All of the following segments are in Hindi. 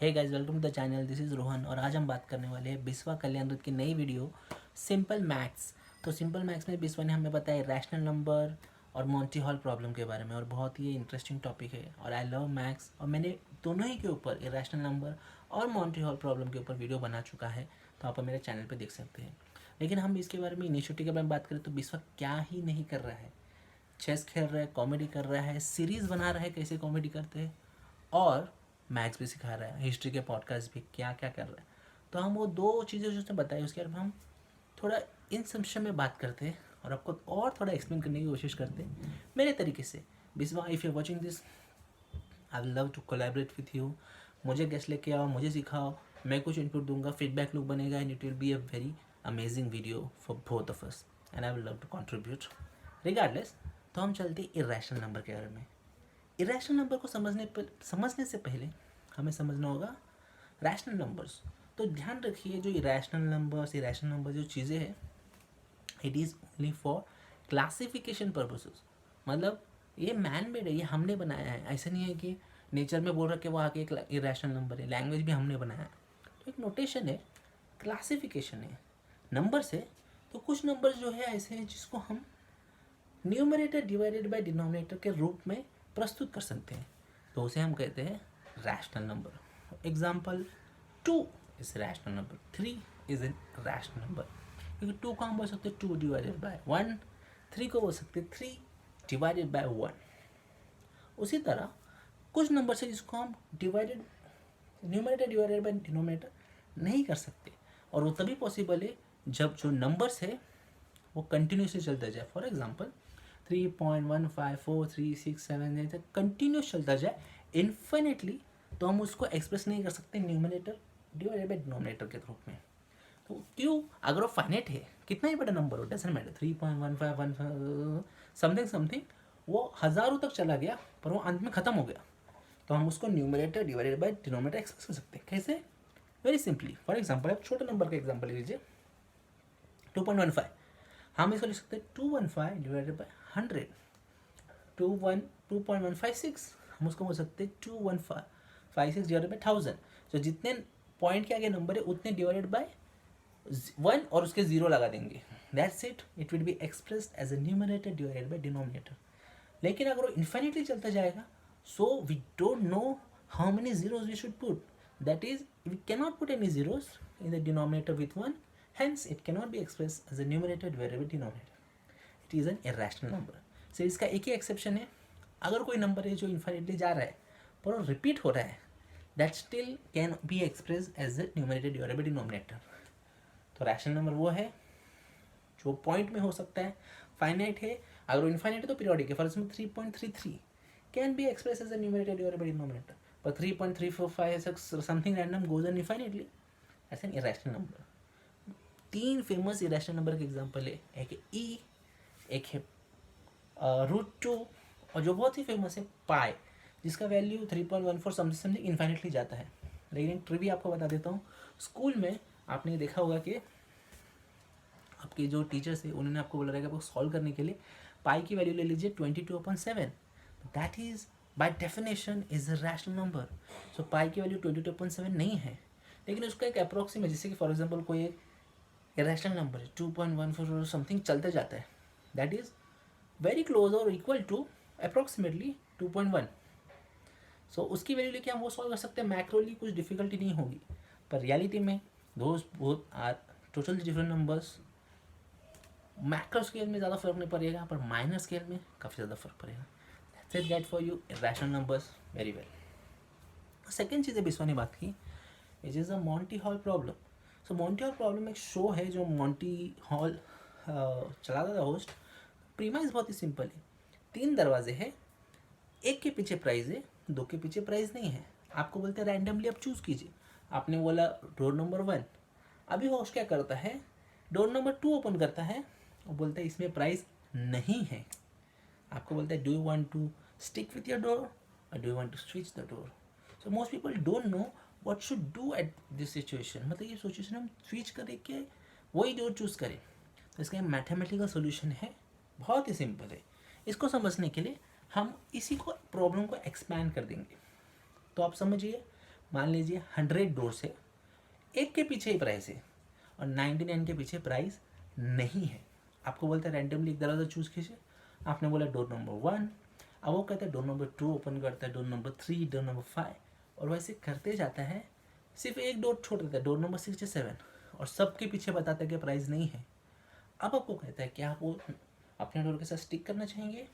Hey guys, welcome to the channel. This is Rohan और आज हम बात करने वाले हैं बिस्वा कल्याण की नई वीडियो सिंपल मैथ्स। तो सिंपल मैथ्स में बिस्वा ने हमें बताया रैशनल नंबर और मॉन्टी हॉल प्रॉब्लम के बारे में, और बहुत ही इंटरेस्टिंग टॉपिक है और आई लव मैथ्स। और मैंने दोनों ही के ऊपर रैशनल नंबर और मॉन्टी हॉल प्रॉब्लम के ऊपर वीडियो बना चुका है, तो आप मेरे चैनल पर देख सकते हैं। लेकिन हम इसके बारे में इनिशिएटिव के बारे में बात करें तो बिस्वा क्या ही नहीं कर रहा है। चेस खेल रहा है, कॉमेडी कर रहा है, सीरीज़ बना रहा है कैसे कॉमेडी करते हैं, और मैथ्स भी सिखा रहा है, हिस्ट्री के पॉडकास्ट भी क्या क्या कर रहा है। तो हम वो दो चीज़ें जो उसने बताई उसके बारे में हम थोड़ा इन संशय में बात करते हैं और आपको और थोड़ा एक्सप्लेन करने की कोशिश करते हैं मेरे तरीके से। Biswa, if you are watching this, I will love to collaborate with you. मुझे गेस्ट लेके आओ, मुझे सिखाओ, मैं कुछ इनपुट दूंगा, फीडबैक लूप बनेगा and it will be a very amazing video for both of us and I will love to contribute regardless. तो हम चलते इरेशनल नंबर के बारे में। इरेशनल नंबर को समझने से पहले हमें समझना होगा रैशनल नंबर्स। तो ध्यान रखिए, जो इरेशनल नंबर जो चीज़ें हैं, it is only for classification purposes. मतलब ये मैन मेड है, ये हमने बनाया है। ऐसा नहीं है कि नेचर में बोल रखे वो आके एक इरेशनल नंबर है, लैंग्वेज भी हमने बनाया है। तो एक नोटेशन है, क्लासिफिकेशन है नंबर से। तो कुछ नंबर जो है ऐसे हैं जिसको हम न्यूमरेटर डिवाइडेड बाय डिनोमिनेटर के रूप में प्रस्तुत कर सकते हैं, तो उसे हम कहते हैं rational number. Example, 2 is rational number, 3 is an rational number. क्योंकि 2 को हम बोल सकते हैं 2 डिवाइडेड बाय 1, 3 को बोल सकते हैं 3 डिवाइडेड बाय 1। उसी तरह कुछ नंबर से जिसको हम न्यूमरेटर डिवाइडेड बाय डिनोमिनेटर नहीं कर सकते, और वो तभी पॉसिबल है जब जो नंबर्स है वो कंटिन्यूसली चलता जाए। फॉर एग्जाम्पल 3.1543678 तक कंटिन्यूस चलता जाए इन्फिनिटली, तो हम उसको एक्सप्रेस नहीं कर सकते न्यूमरेटर डिवाइडेड बाय डिनोमिनेटर के रूप में। तो क्यों, अगर वो फाइनाइट है, कितना ही बड़ा नंबर हो, डजंट मैटर, 3.1515 समथिंग समथिंग, वो हज़ारों तक चला गया पर वो अंत में ख़त्म हो गया, तो हम उसको numerator divided by denominator express कर सकते हैं। कैसे? Very simply. फॉर एग्जाम्पल, आप छोटे नंबर का एग्जाम्पल लीजिए, 2.15। हम इसको लिख सकते हैं 215 डिवाइडेड बाय 100। 2.156 हम उसको बोल सकते हैं 21556 डिवाइडेड बाय 1000। तो जितने पॉइंट के आगे नंबर है उतने डिवाइडेड बाय 1 और उसके 0 लगा देंगे। That's it, it will be expressed as a numerator divided by denominator. लेकिन अगर वो इन्फिनिटली चलता जाएगा, so we don't know how many zeros we should put. That is, we cannot put any zeros in the denominator with 1, hence it cannot be expressed as a numerator divided by denominator. It is an irrational number. So इसका एक ही एक्सेप्शन है, अगर कोई नंबर है जो इन्फिनिटली जा रहा है पर वो रिपीट हो रहा है, that still can be express as the numerator divided by denominator. तो रैशनल नंबर वो है जो पॉइंट में हो सकता है, फाइनाइट है। अगर वो इन्फाइनाइट है तो पीरियोडिक है। For example 3.33 can be express as a numerator divided by denominator, but 3.345 something random goes on infinitely. That's an irrational number. 3 famous irrational number के एग्जाम्पल है, एक है ई, एक है √2, और जो बहुत ही फेमस है पाई, जिसका वैल्यू 3.14 समथिंग इन्फाइनेटली जाता है। लेकिन ट्रिवी आपको बता देता हूँ, स्कूल में आपने देखा होगा कि आपके जो टीचर्स है उन्होंने आपको बोला रहेगा आपको सॉल्व करने के लिए पाई की वैल्यू ले लीजिए 22.7। That is by definition is a rational number. So pi की वैल्यू 22.7 नहीं है, लेकिन उसका एक अप्रोक्सीमेट, जैसे कि फॉर एग्जांपल कोई एक रैशनल नंबर है 2.14 समथिंग चलते जाता है, दैट इज़ वेरी क्लोज और इक्वल टू अप्रोक्सीमेटली 2.1। सो उसकी वैल्यू लेके हम वो सॉल्व कर सकते हैं, मैक्रोली कुछ डिफिकल्टी नहीं होगी। पर रियलिटी में those both are totally different numbers. Macro scale में ज़्यादा फर्क नहीं पड़ेगा, पर माइनर स्केल में काफ़ी ज़्यादा फर्क पड़ेगा। Let's get for you irrational numbers very well. Second चीज़ बिस्वा ने बात की, it is a Monty Hall problem. So Monty Hall problem एक शो है जो मॉन्टी हॉल चलाता था होस्ट। प्रीमाइस बहुत ही सिंपल है, 3 दरवाजे हैं, एक के पीछे प्राइस है, 2 के पीछे प्राइस नहीं है। आपको बोलते हैं रैंडमली आप चूज़ कीजिए। आपने बोला डोर नंबर 1, अभी होस्ट क्या करता है, डोर नंबर 2 ओपन करता है और बोलता है इसमें प्राइस नहीं है। आपको बोलता है do you want to stick with your door or do you want to switch the door? So most people don't know what should do at this situation. मतलब ये सिचुएशन हम स्विच करें कि वही डोर चूज़ करें। तो इसका मैथमेटिकल सोल्यूशन है, बहुत ही सिंपल है। इसको समझने के लिए हम इसी को प्रॉब्लम को एक्सपैंड कर देंगे। तो आप समझिए, मान लीजिए 100 डोर से एक के पीछे ही प्राइस है और 99 के पीछे प्राइस नहीं है। आपको बोलता है रैंडमली एक दरवाज़ा चूज़ कीजिए, आपने बोला डोर नंबर 1, अब वो कहता है डोर नंबर 2 ओपन करता है, डोर नंबर 3, डोर नंबर 5, और वैसे करते जाता है। सिर्फ एक डोर छोड़ देता है, डोर नंबर 6 या 7, और सबके पीछे बताता है कि प्राइस नहीं है। अब आपको कहता है कि आप वो अपने डोर के साथ स्टिक करना चाहेंगे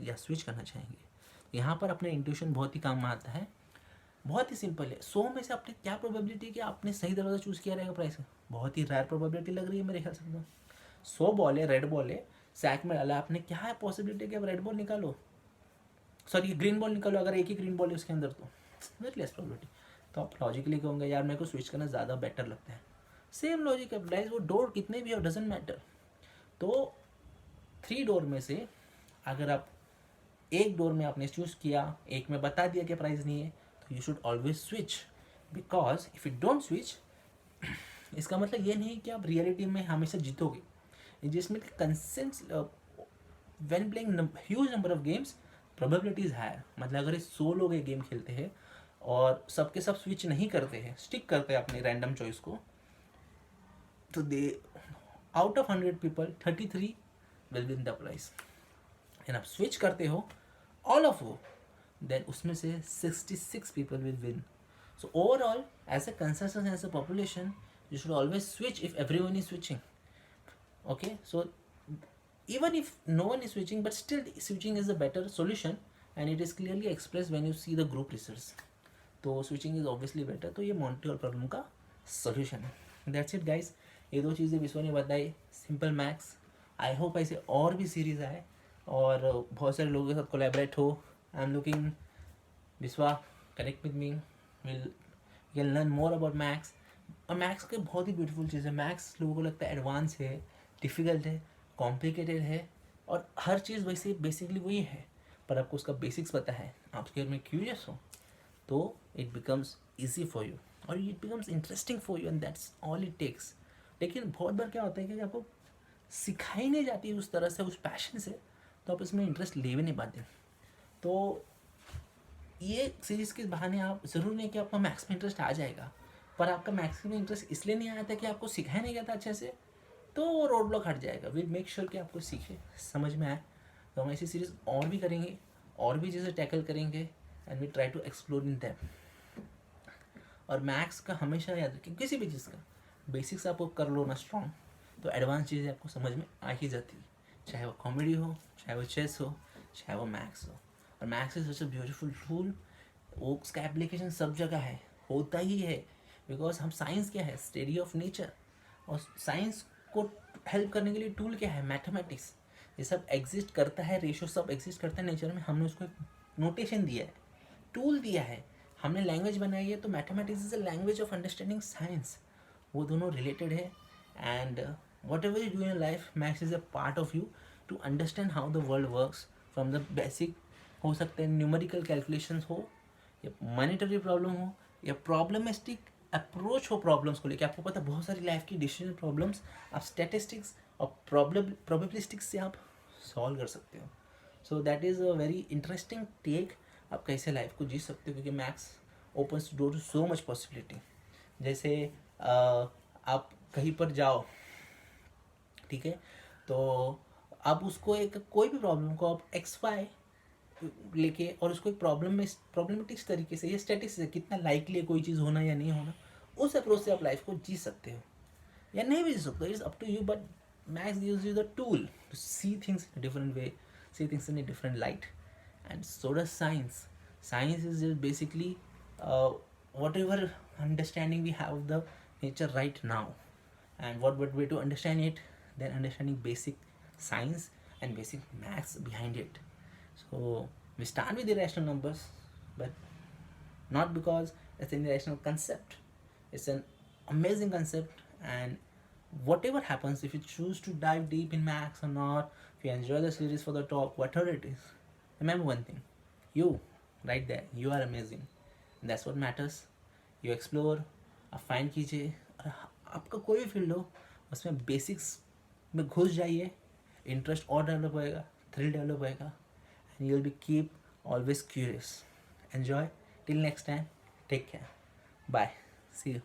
या स्विच करना चाहेंगे। यहाँ पर अपने इंट्यूशन बहुत ही काम में आता है। बहुत ही सिंपल है। 100 में से आपने क्या प्रोबेबिलिटी कि आपने सही दरवाज़ा चूज़ किया रहेगा प्राइस में? बहुत ही रेयर प्रोबेबिलिटी लग रही है मेरे ख्याल से। 100 बॉल है, रेड बॉल है, सैक में डाला आपने, क्या है पॉसिबिलिटी कि आप रेड बॉल निकालो, सॉरी ग्रीन बॉल निकालो, अगर एक ही ग्रीन बॉल है उसके अंदर तो वेरी लेस प्रोबेबिलिटी। तो आप लॉजिकली कहोगे यार मेरे को स्विच करना ज़्यादा बेटर लगता है। सेम लॉजिक अप्लाइज, वो डोर कितने भी हो डजेंट मैटर। तो 3 डोर में से अगर आप एक डोर में आपने चूज़ किया, एक में बता दिया कि प्राइस नहीं है, तो you should always switch, because if you don't switch, इसका मतलब ये नहीं कि आप रियलिटी में हमेशा जीतोगे। जिसमें consensus when playing huge number of games, probabilities higher. मतलब अगर 100 लोग एक गेम खेलते हैं और सबके सब स्विच नहीं करते हैं, स्टिक करते हैं अपनी रैंडम चॉइस को, तो they out of 100 people 33 will win the prize. And आप स्विच करते हो ऑल ऑफ वो, देन उसमें से 66 people will win. So overall as a consensus, as a population, you should always switch if everyone is switching. Okay, so even if no one is switching, but still switching is a better solution, and it is clearly expressed when you see the group research. तो switching is obviously better. तो ये Montreal प्रॉब्लम का solution है. That's it guys. ये 2 चीज़ें विश्वा ने बताई, सिंपल मैथ्स। आई होप ऐसे और भी सीरीज़ आए और बहुत सारे लोगों के साथ कोलैबोरेट हो। आई एम लुकिंग, विश्वा connect with me, will can learn more about maths. और मैथ्स की बहुत ही ब्यूटीफुल चीज़ है। मैथ्स लोगों को लगता है एडवांस है, डिफ़िकल्ट है, कॉम्प्लिकेटेड है, और हर चीज़ वैसे बेसिकली वही है, पर आपको उसका बेसिक्स पता है, आप उसके बारे में क्यूरियस हो, तो it becomes easy for you और it becomes interesting for you, and that's all it takes. लेकिन बहुत बार क्या होता है कि आपको सिखाई नहीं जाती उस तरह से, उस पैशन से, तो आप इसमें इंटरेस्ट ले भी नहीं पाते। तो ये सीरीज़ के बहाने आप ज़रूर नहीं कि आपका मैथ्स में इंटरेस्ट आ जाएगा, पर आपका मैथ्स में इंटरेस्ट इसलिए नहीं आया था कि आपको सिखाया नहीं गया था अच्छे से, तो वो रोड ब्लॉक हट जाएगा। विल मेक श्योर कि आपको सीखे, समझ में आए। तो हम ऐसी सीरीज़ और भी करेंगे, और भी चीज़ें टैकल करेंगे, and we try to explore in them. और मैथ्स का हमेशा याद रखें, किसी भी चीज़ का बेसिक्स आपको कर लो ना स्ट्रॉन्ग, तो एडवांस चीज़ें आपको समझ में आ ही जाती है, चाहे वो कॉमेडी हो, चाहे वो चेस हो, चाहे वो मैथ्स हो। और maths is such a beautiful tool, वो उसका एप्लीकेशन सब जगह है, होता ही है, बिकॉज हम साइंस क्या है, स्टडी ऑफ नेचर, और साइंस को हेल्प करने के लिए टूल क्या है, मैथमेटिक्स। ये सब एग्जिस्ट करता है, रेशियो सब एग्जिस्ट करता है नेचर में, हमने उसको एक नोटेशन दिया है, टूल दिया है, हमने लैंग्वेज बनाई है। तो mathematics is a language of understanding science, वो दोनों रिलेटेड है। And whatever you do in life, maths is a part of you to understand how the world works, from the basic, हो सकते हैं न्यूमेरिकल कैलकुलेशंस हो, या मॉनिटरी प्रॉब्लम हो, या प्रॉब्लमिस्टिक अप्रोच हो प्रॉब्लम्स को लेकर। आपको पता है बहुत सारी लाइफ की डिसीजन प्रॉब्लम्स आप स्टैटिस्टिक्स और प्रोबेबिलिस्टिक्स से आप सॉल्व कर सकते हो। So that is a very interesting take, आप कैसे लाइफ को जी सकते हो, क्योंकि maths opens door to so much possibility. जैसे आप कहीं पर जाओ, ठीक है, तो आप उसको एक कोई भी प्रॉब्लम को आप एक्स वाई लेके, और उसको एक प्रॉब्लमेटिक्स तरीके से, ये स्टैटिक्स है कितना लाइकली है कोई चीज़ होना या नहीं होना, उस अप्रोच से आप लाइफ को जी सकते हो या नहीं भी जी सकते हो, it's up to you. But maths gives you the tool to see things in different way, see things in a different light, and so does science. Science is just basically whatever understanding we have of the nature right now, and what way to understand it, then understanding basic science and basic maths behind it. So we start with irrational numbers, but not because it's an irrational concept. It's an amazing concept, and whatever happens, if you choose to dive deep in maths or not, if you enjoy the series for the talk, whatever it is, remember one thing: you, right there, you are amazing. That's what matters. You explore, आप फाइंड कीजिए, आपका कोई भी फील्ड हो उसमें बेसिक्स में घुस जाइए, इंटरेस्ट और डेवलप होएगा, थ्रिल डेवलप होएगा, and you will be keep always curious. Enjoy till next time, take care. Bye, see you.